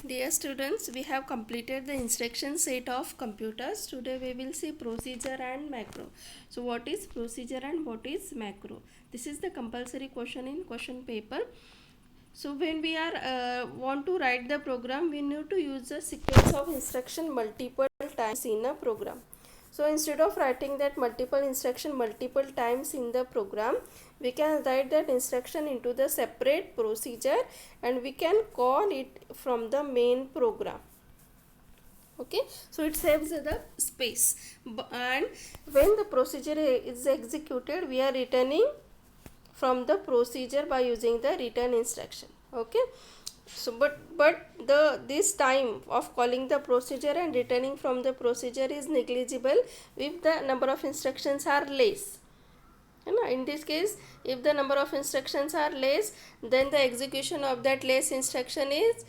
Dear students, we have completed the instruction set of computers. Today we will see procedure and macro. So what is procedure and what is macro? This is the compulsory question in question paper. So when we are want to write the program, we need to use the sequence of instruction multiple times in a program. So instead of writing that multiple instruction multiple times in the program, we can write that instruction into the separate procedure and we can call it from the main program. Okay, so it saves the space, and when the procedure is executed, we are returning from the procedure by using the return instruction. Okay, so but this time of calling the procedure and returning from the procedure is negligible if the number of instructions are less. In this case, if the number of instructions are less, then the execution of that less instruction is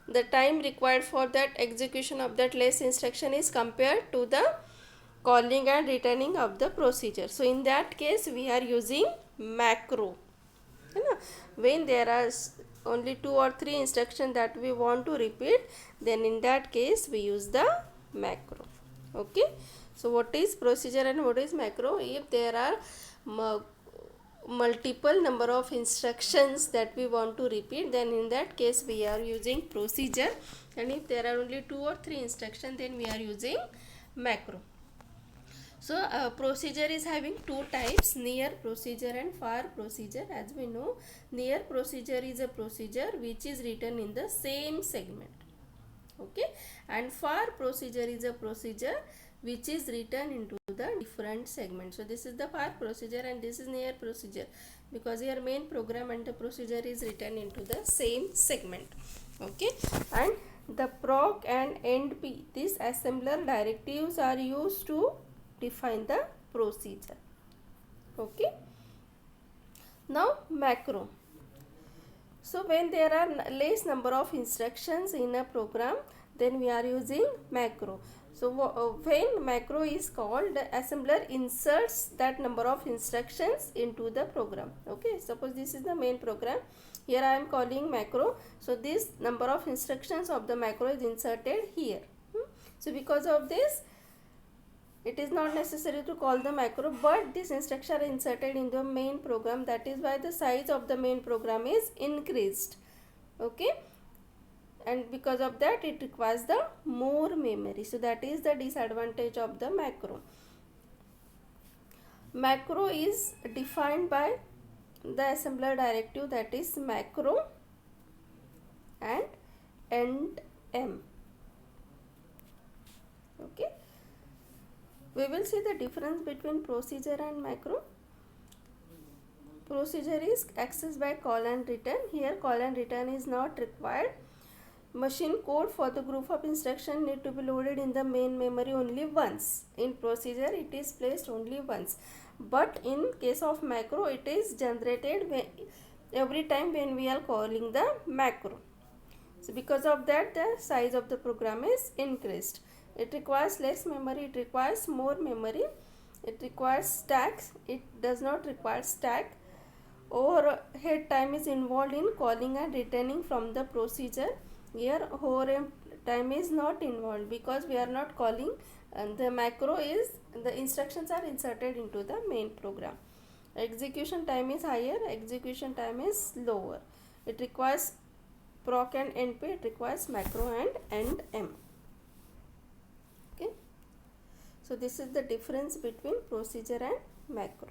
the time required for that execution of that less instruction is compared to the calling and returning of the procedure. So in that case we are using macro. When there are only 2 or 3 instructions that we want to repeat, then in that case we use the macro. Okay, so what is procedure and what is macro? If there are multiple number of instructions that we want to repeat, then in that case we are using procedure, and if there are only 2 or 3 instructions, then we are using macro. So procedure is having two types, near procedure and far procedure. As we know, near procedure is a procedure which is written in the same segment. Okay, and far procedure is a procedure which is written into the different segments. So this is the far procedure and this is near procedure, because your main program and the procedure is written into the same segment. Okay, and the proc and end p, these assembler directives are used to define the procedure. Okay, now macro. So when there are less number of instructions in a program, then we are using macro. So when macro is called, the assembler inserts that number of instructions into the program. Okay, suppose this is the main program. Here I am calling macro. So this number of instructions of the macro is inserted here. So because of this, it is not necessary to call the macro, but this instruction are inserted in the main program. That is why the size of the main program is increased. Okay, and because of that it requires the more memory. So that is the disadvantage of the macro. Macro is defined by the assembler directive, that is macro and end m. Okay, we will see the difference between procedure and macro. Procedure is accessed by call and return. Here call and return is not required. Machine code for the group of instruction need to be loaded in the main memory only once. In procedure it is placed only once, but in case of macro it is generated every time when we are calling the macro. So because of that the size of the program is increased. It requires less memory, it requires more memory, it requires stacks, it does not require stack. Overhead time is involved in calling and returning from the procedure. Here overhead time is not involved because we are not calling, and the macro is, the instructions are inserted into the main program. Execution time is higher, execution time is lower. It requires proc and end p, it requires macro and end m. Okay, so this is the difference between procedure and macro.